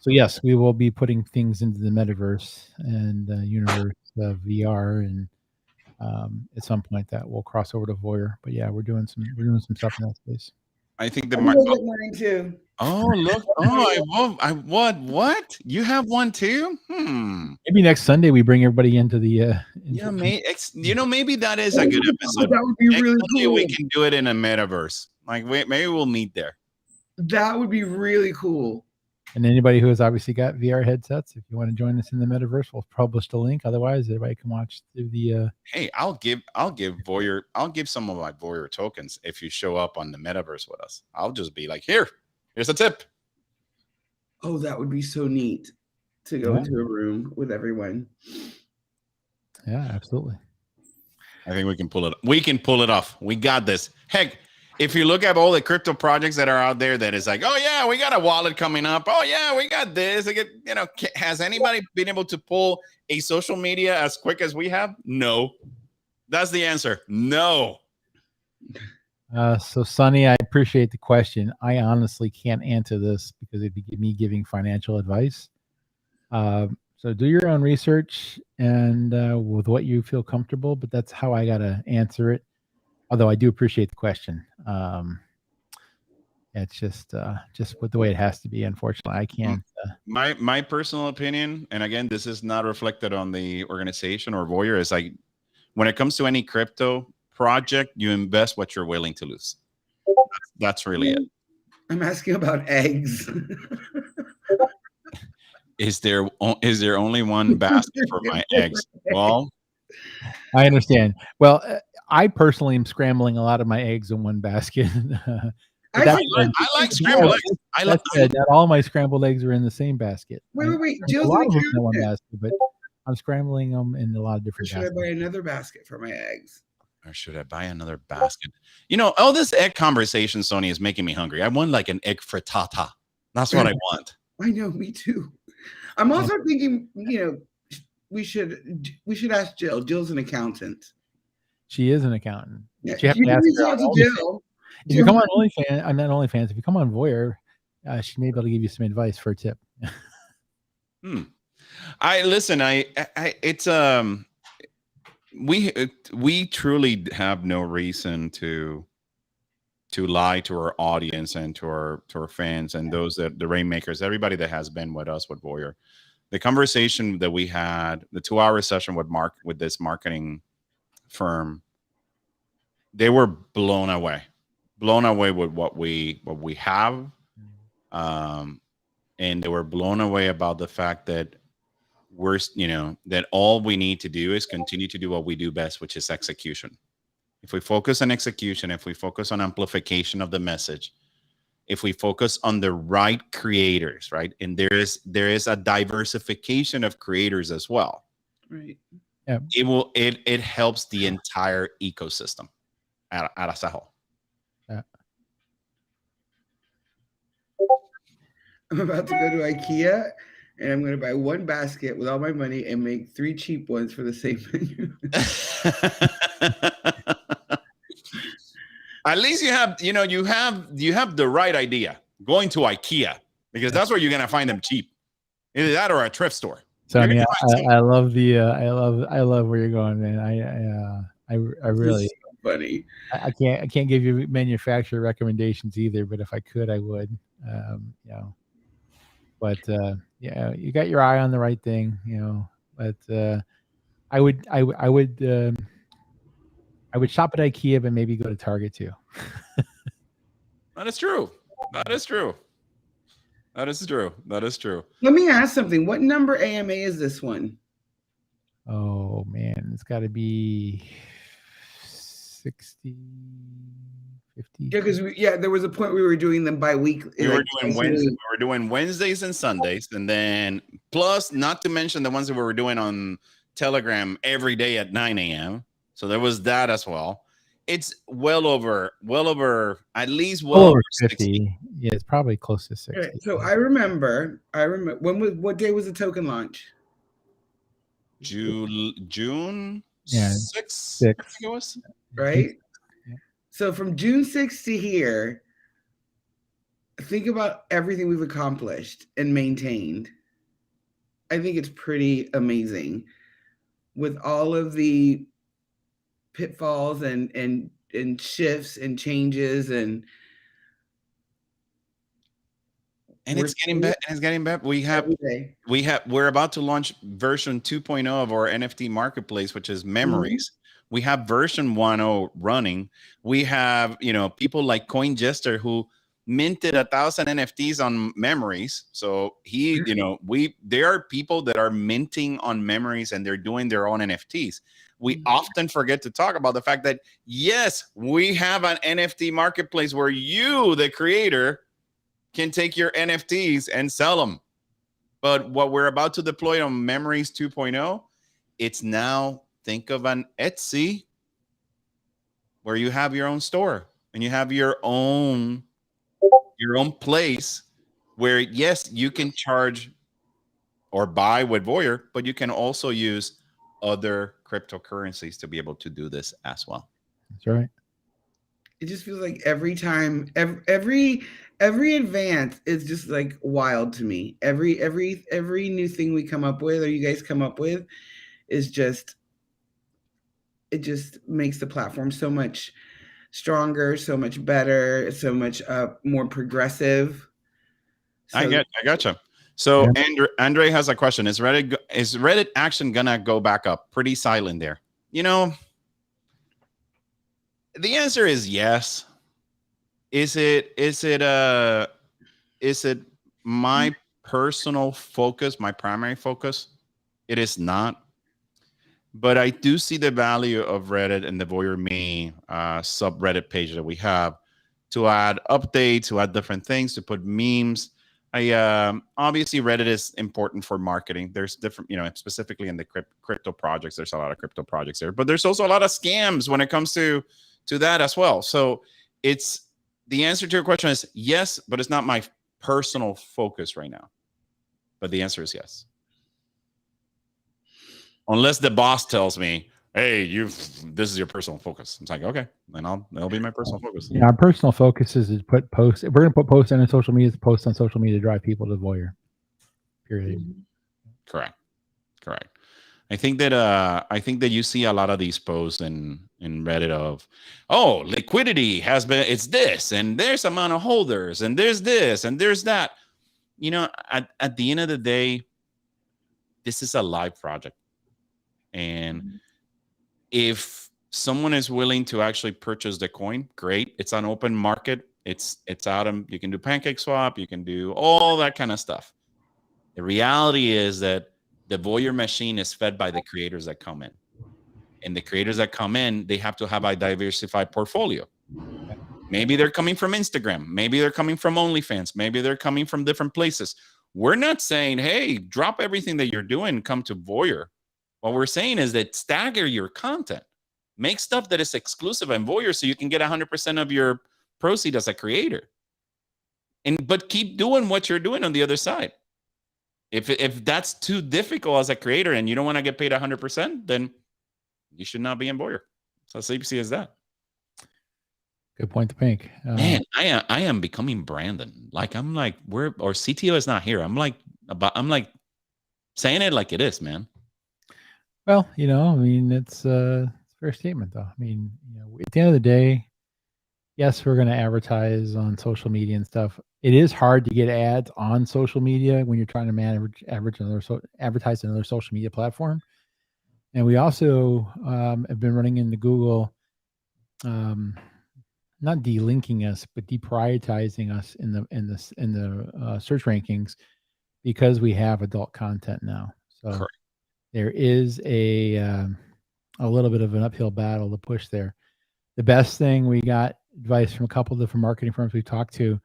So yes, we will be putting things into the metaverse and universe of VR, and at some point that will cross over to VOYR. But yeah, we're doing some stuff in that space. I think the mine too. Oh look! Oh, what? You have one too? Maybe next Sunday we bring everybody into the. Yeah, maybe that is a good episode. That would be next really Sunday cool. We can do it in a metaverse. Like, maybe we'll meet there. That would be really cool. And anybody who has obviously got VR headsets, if you want to join us in the metaverse, we'll publish the link. Otherwise, everybody can watch through the. Hey, I'll give Voyager. I'll give some of my Voyager tokens if you show up on the metaverse with us. I'll just be like, here's a tip. Oh, that would be so neat to go into a room with everyone. Yeah, absolutely. I think we can pull it. We can pull it off. We got this. Heck, if you look at all the crypto projects that are out there, that is like, oh yeah, we got a wallet coming up. Oh yeah, we got this. Has anybody been able to pull a social media as quick as we have? No. That's the answer. No. So Sonny, I appreciate the question. I honestly can't answer this because it'd be me giving financial advice. So do your own research and with what you feel comfortable, but that's how I got to answer it. Although I do appreciate the question. It's just with the way it has to be. Unfortunately, I can't. My personal opinion, and again, this is not reflected on the organization or Voyager, is like when it comes to any crypto project, you invest what you're willing to lose. That's really it. I'm asking about eggs. Is there only one basket for my eggs? Well, I understand. Well, I personally am scrambling a lot of my eggs in one basket. I like scrambled eggs. Not all my scrambled eggs are in the same basket. Wait. A lot of them in one basket, but I'm scrambling them in a lot of different baskets. Should I buy another basket for my eggs? Or should I buy another basket? All this egg conversation, Sony, is making me hungry. I want like an egg frittata. That's what I want. I know, me too. I'm also thinking, we should ask Jill. Jill's an accountant. She is an accountant. Yeah, you have to reach out to Jill. If you come on OnlyFans, I'm not OnlyFans. If you come on Voyr, she may be able to give you some advice for a tip. We truly have no reason to lie to our audience and to our fans and those that the rainmakers, everybody that has been with us with Voyager. The conversation that we had, the 2-hour session with this marketing firm, they were blown away with what we have, and they were blown away about the fact that that all we need to do is continue to do what we do best, which is execution. If we focus on execution, if we focus on amplification of the message, if we focus on the right creators, right? And there is a diversification of creators as well. Right. Yeah. It helps the entire ecosystem as a whole. Yeah. I'm about to go to IKEA and I'm going to buy one basket with all my money and make 3 cheap ones for the same menu. At least you have the right idea. Going to IKEA, because that's where you're going to find them cheap. Either that or a thrift store. So I love I love where you're going, man. I really funny. I can't give you manufacturer recommendations either, but if I could, I would. But you got your eye on the right thing, But I would shop at IKEA, but maybe go to Target too. That is true. That is true. Let me ask something. What number AMA is this one? Oh man, it's got to be 60, 50. Yeah, because there was a point we were doing them bi-weekly. We were doing Wednesdays and Sundays, and then plus, not to mention the ones that we were doing on Telegram every day at 9 a.m. So there was that as well. It's well over at least over 50. 60. Yeah, it's probably close to 60. Right, so I remember what day was the token launch? June 6th, I think it was. Right? Yeah. So from June 6th to here, think about everything we've accomplished and maintained. I think it's pretty amazing with all of the pitfalls and shifts and changes and it's getting better. And it's getting better. We're about to launch version 2.0 of our NFT marketplace, which is Memories. We have version 1.0 running. We have, people like Coin Jester who minted 1,000 NFTs on memories. So he, there are people that are minting on memories and they're doing their own NFTs. We often forget to talk about the fact that, yes, we have an NFT marketplace where you, the creator, can take your NFTs and sell them. But what we're about to deploy on Memories 2.0, it's now, think of an Etsy where you have your own store and you have your own place where, yes, you can charge or buy with Voyager, but you can also use other cryptocurrencies to be able to do this as well. That's right. It just feels like every time, every advance is just like wild to me. Every new thing we come up with, or you guys come up with, is just, it just makes the platform so much stronger, so much better, so much more progressive. So, I gotcha. So yeah. Andre has a question. Is Reddit action gonna go back up? Pretty silent there. The answer is yes. Is it my personal focus, my primary focus? It is not. But I do see the value of Reddit and the VOYR AMA subreddit page that we have to add updates, to add different things, to put memes. Obviously Reddit is important for marketing. There's different, specifically in the crypto projects, there's a lot of crypto projects there, but there's also a lot of scams when it comes to that as well. So it's, the answer to your question is yes, but it's not my personal focus right now. But the answer is yes. Unless the boss tells me, hey, this is your personal focus. It's like, okay, then that'll be my personal focus. Yeah, our personal focus is to put posts. If we're going to put posts on social media, to post on social media to drive people to Voyager. Period. Correct. I think that you see a lot of these posts in Reddit of, oh, liquidity has been, it's this, and there's amount of holders, and there's this, and there's that. At the end of the day, this is a live project. And if someone is willing to actually purchase the coin, great. It's an open market. It's out. You can do pancake swap. You can do all that kind of stuff. The reality is that the Voyager machine is fed by the creators that come in. And the creators that come in, they have to have a diversified portfolio. Maybe they're coming from Instagram. Maybe they're coming from OnlyFans. Maybe they're coming from different places. We're not saying, hey, drop everything that you're doing and come to Voyager. What we're saying is that stagger your content. Make stuff that is exclusive on Voyager so you can get 100% of your proceeds as a creator. But keep doing what you're doing on the other side. If that's too difficult as a creator and you don't want to get paid 100%, then you should not be in Voyager. So as easy as that. Good point to make. Man, I am becoming Brandon. Like I'm like, or CTO is not here. I'm like saying it like it is, man. Well, it's a fair statement, though. I mean, at the end of the day, yes, we're going to advertise on social media and stuff. It is hard to get ads on social media when you're trying to advertise another social media platform. And we also have been running into Google, not delinking us, but deprioritizing us in the search rankings because we have adult content now. So. Correct. There is a little bit of an uphill battle to push there. The best thing, we got advice from a couple of different marketing firms we talked to,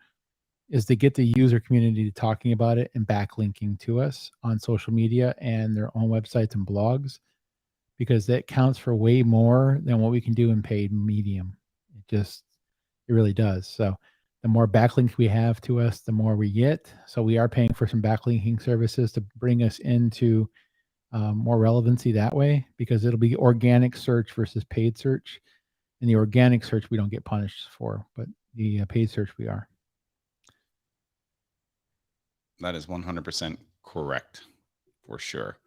is to get the user community talking about it and backlinking to us on social media and their own websites and blogs, because that counts for way more than what we can do in paid medium. It really does. So the more backlinks we have to us, the more we get. So we are paying for some backlinking services to bring us into more relevancy that way, because it'll be organic search versus paid search. And the organic search we don't get punished for, but the paid search we are. That is 100% correct, for sure.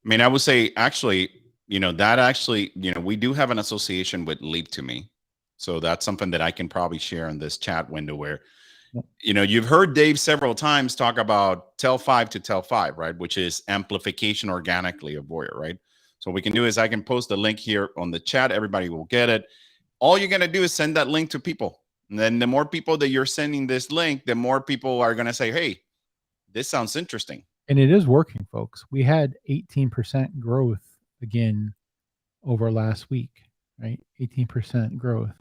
I mean, I would say actually, we do have an association with Leap to Me. So that's something that I can probably share in this chat window where, you've heard Dave several times talk about tell 5 to tell 5, right? Which is amplification organically of Voyager, right? So what we can do is I can post the link here on the chat. Everybody will get it. All you're going to do is send that link to people. And then the more people that you're sending this link, the more people are going to say, hey, this sounds interesting. And it is working, folks. We had 18% growth again over last week, right? 18% growth.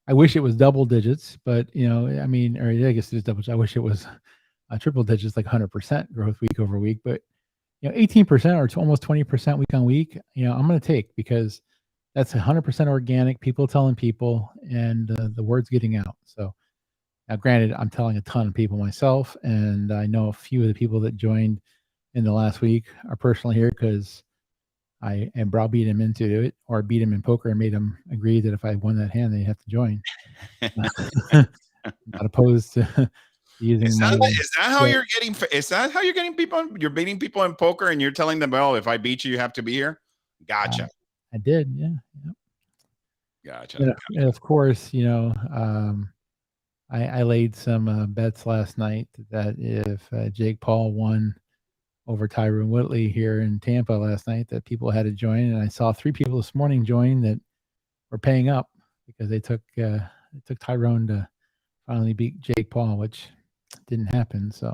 I wish it was double digits, but I mean, or I guess it is double. I wish it was triple digits, like 100% growth week over week. But 18% or almost 20% week on week. I'm going to take, because that's 100% organic. People telling people, and the word's getting out. So now, granted, I'm telling a ton of people myself, and I know a few of the people that joined in the last week are personally here because I browbeat him into it, or beat him in poker and made him agree that if I won that hand, they'd have to join. Not opposed to using Is my. that how you're getting? Is that how you're getting people? You're beating people in poker, and you're telling them, "Well, if I beat you, you have to be here." Gotcha. I did, yeah. Yep. Gotcha. And of course, I laid some bets last night that if Jake Paul won over Tyrone Whitley here in Tampa last night, that people had to join. And I saw 3 people this morning join that were paying up because they took Tyrone to finally beat Jake Paul, which didn't happen. So,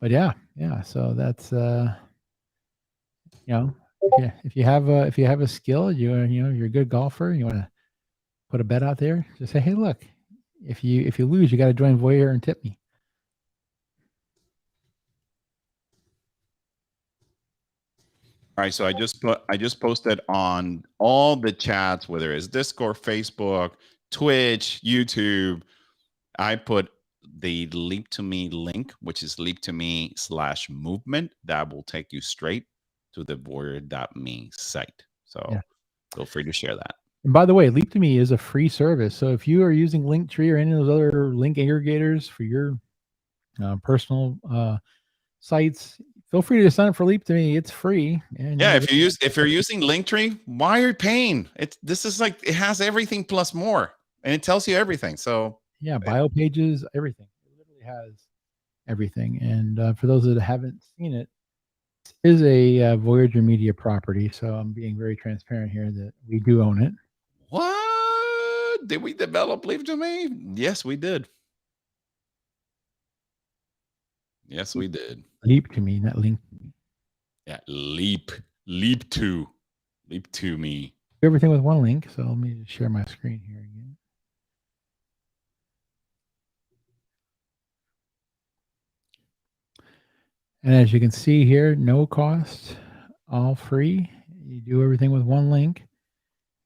but yeah. So that's if you have a skill, you're a good golfer, you want to put a bet out there, just say, hey, look, if you lose, you got to join Voyager and tip me. All right, so I just posted on all the chats, whether it's Discord, Facebook, Twitch, YouTube. I put the Leap to Me link, which is leap2me/movement. That will take you straight to the voyr.me site. So feel free to share that. And by the way, Leap to Me is a free service. So if you are using Linktree or any of those other link aggregators for your personal sites, feel free to sign up for Leap to Me. It's free. And if you're using Linktree, why are you paying? This is like, it has everything plus more, and it tells you everything. So bio pages, everything. It literally has everything. And for those that haven't seen it, this is a Voyager Media property. So I'm being very transparent here that we do own it. What? Did we develop Leap to Me? Yes, we did. Yes, we did. Leap to Me, not link to me. Yeah, leap to me. Everything with one link. So let me just share my screen here again. And as you can see here, no cost, all free. You do everything with one link.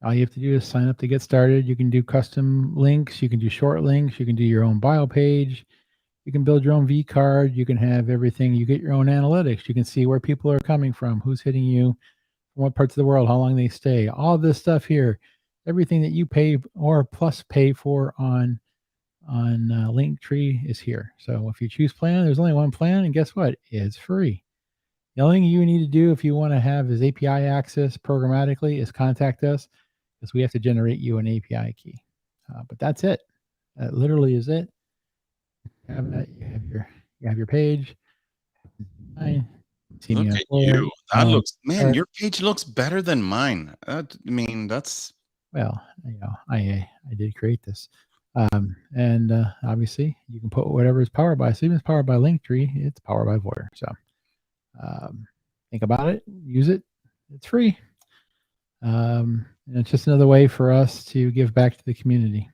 All you have to do is sign up to get started. You can do custom links. You can do short links. You can do your own bio page. You can build your own V card. You can have everything. You get your own analytics. You can see where people are coming from, who's hitting you, from what parts of the world, how long they stay. All this stuff here, everything that you pay or plus pay for on Linktree is here. So if you choose plan, there's only one plan, and guess what? It's free. The only thing you need to do if you want to have is API access programmatically is contact us, because we have to generate you an API key. But that's it. That literally is it. You have that. You have your page. Look at you. That looks, man, your page looks better than mine. I mean, that's, well, I did create this. And obviously you can put whatever is powered by. So even if it's powered by Linktree, it's powered by VOYR. So think about it, use it. It's free. And it's just another way for us to give back to the community.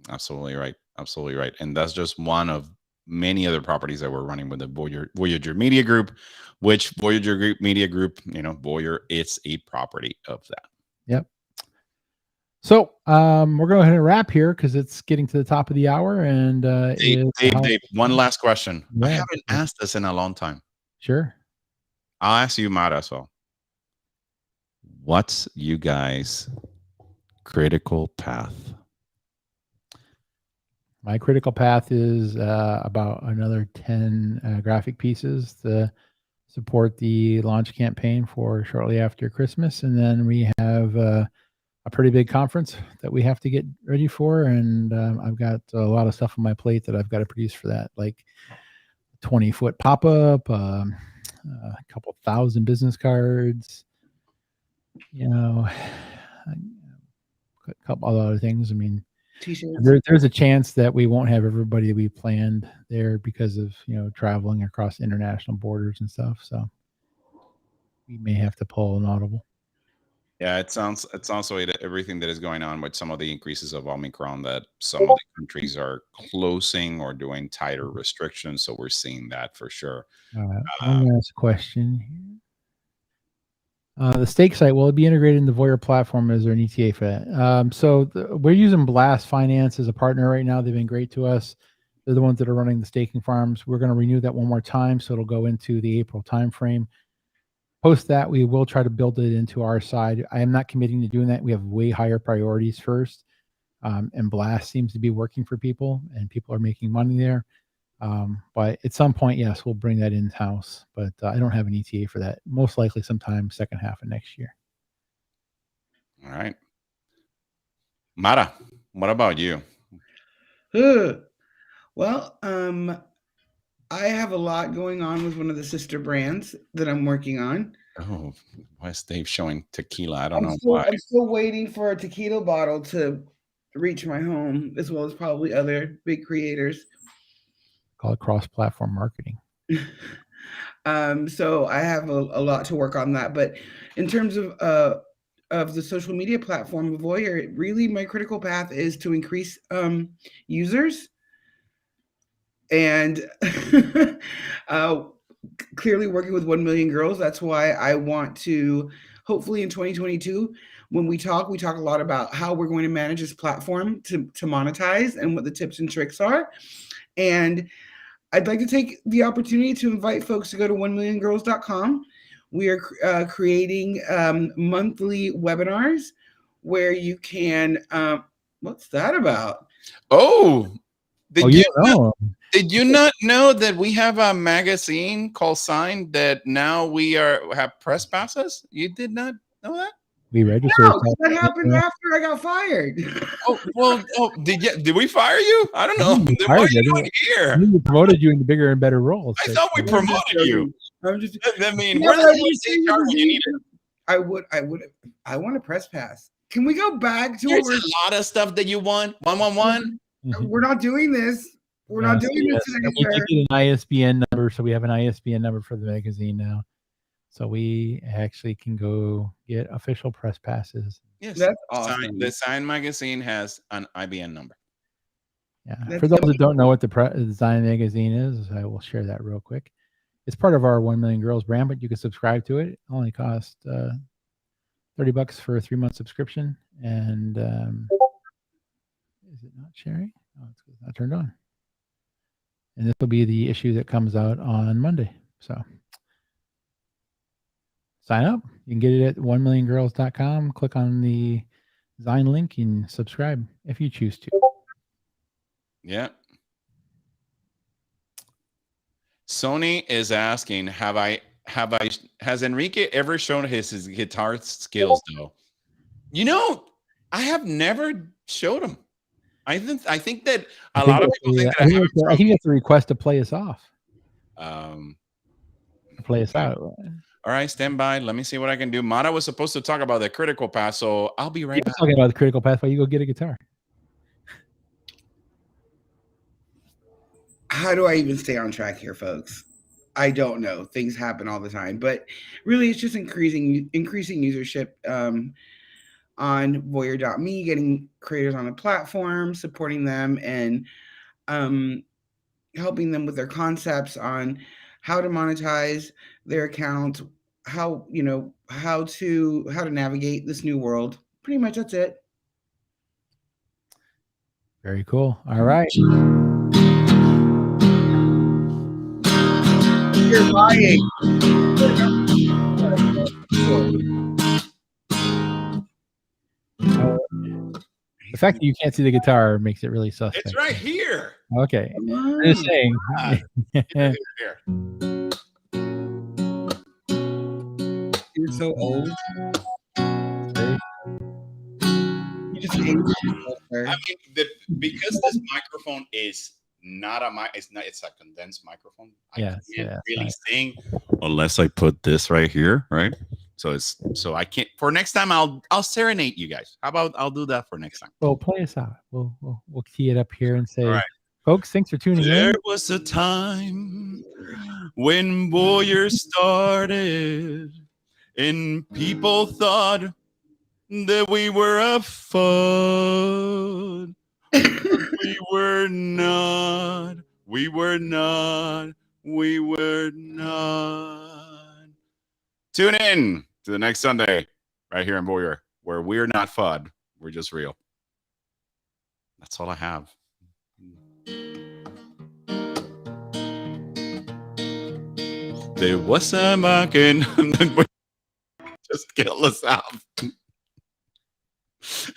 Absolutely right. Absolutely right. And that's just one of many other properties that we're running with the Voyager Media Group, which Voyager Media Group, Voyager, it's a property of that. Yep. So we're going to wrap here because it's getting to the top of the hour. And Dave, one last question. Yeah. I haven't asked this in a long time. Sure. I'll ask you, Matt, as well. What's you guys' critical path? My critical path is about another 10 graphic pieces to support the launch campaign for shortly after Christmas. And then we have a pretty big conference that we have to get ready for. And I've got a lot of stuff on my plate that I've got to produce for that, like 20-foot pop-up, a couple thousand business cards, a a couple other things. I mean, T-shirts. there's a chance that we won't have everybody we planned there because of traveling across international borders and stuff. So we may have to pull an audible. Yeah, it sounds like everything that is going on with some of the increases of Omicron, that some of the countries are closing or doing tighter restrictions. So we're seeing that for sure. All right. One last question here. The stake site, will it be integrated in the VOYR platform? Is there an ETA for that? So we're using Blast Finance as a partner right now. They've been great to us. They're the ones that are running the staking farms. We're going to renew that one more time, so it'll go into the April timeframe. Post that, we will try to build it into our side. I am not committing to doing that. We have way higher priorities first, and Blast seems to be working for people, and people are making money there. But at some point, yes, we'll bring that in-house, but I don't have an ETA for that. Most likely sometime second half of next year. All right. Mara, what about you? Well, I have a lot going on with one of the sister brands that I'm working on. Oh, why is Dave showing tequila? I don't know why. I'm still waiting for a tequila bottle to reach my home, as well as probably other big creators. Call it cross-platform marketing. So I have a lot to work on that. But in terms of the social media platform of Voyager, really my critical path is to increase users. And clearly working with 1 million girls. That's why I want to, hopefully in 2022, when we talk a lot about how we're going to manage this platform to monetize and what the tips and tricks are. And I'd like to take the opportunity to invite folks to go to 1milliongirls.com. We are creating monthly webinars where you can, what's that about? Oh, Did you not know that we have a magazine called Sign that now we have press passes? You did not know that? We registered. No, that happened after I got fired. Did we fire you? I don't know. Then why are you not here? We promoted you into bigger and better roles. I thought we promoted you. I'm just. I mean, we're the ones when you need it. I want a press pass. Can we go back to? There's a lot of stuff that you want. 111. We're not doing this. We're not doing this today. We get an ISBN number, so we have an ISBN number for the magazine now. So we actually can go get official press passes. Yes, that's awesome. The Sign magazine has an IBN number. Yeah. For those that don't know what the Sign magazine is, I will share that real quick. It's part of our 1 Million Girls brand, but you can subscribe to it. It only costs $30 for a 3-month subscription. And is it not sharing? Oh, it's not turned on. And this will be the issue that comes out on Monday. So sign up. You can get it at 1milliongirls.com. Click on the Zine link and subscribe if you choose to. Yeah. Sony is asking, has Enrique ever shown his guitar skills though? I have never showed him. I think that a lot of people think that I have. I think it's a request to play us off. Play us out. All right, stand by. Let me see what I can do. Mara was supposed to talk about the critical path, so I'll be right back. Talking about the critical path while you go get a guitar. How do I even stay on track here, folks? I don't know. Things happen all the time, but really, it's just increasing usership on Voyager.me, getting creators on the platform, supporting them, and helping them with their concepts on how to monetize their account, how to navigate this new world. Pretty much that's it. Very cool. All right. You're buying. The fact that you can't see the guitar makes it really suspect. It's right here. Okay. I'm just saying. You're so old. You just aged yourself, sir. I mean, because this microphone is not a mic, it's a condensed microphone. I can't really sing unless I put this right here, right? So I can't. For next time, I'll serenade you guys. How about I'll do that for next time? Well, play us out. We'll key it up here and say, All right. folks, thanks for tuning There in. was a time when Voyager started, and people thought that we were a fun. But we were not. We were not. We were not. Tune in to the next Sunday right here in Voyager, where we're not FUD. We're just real. That's all I have. There was a market. Just kill us out.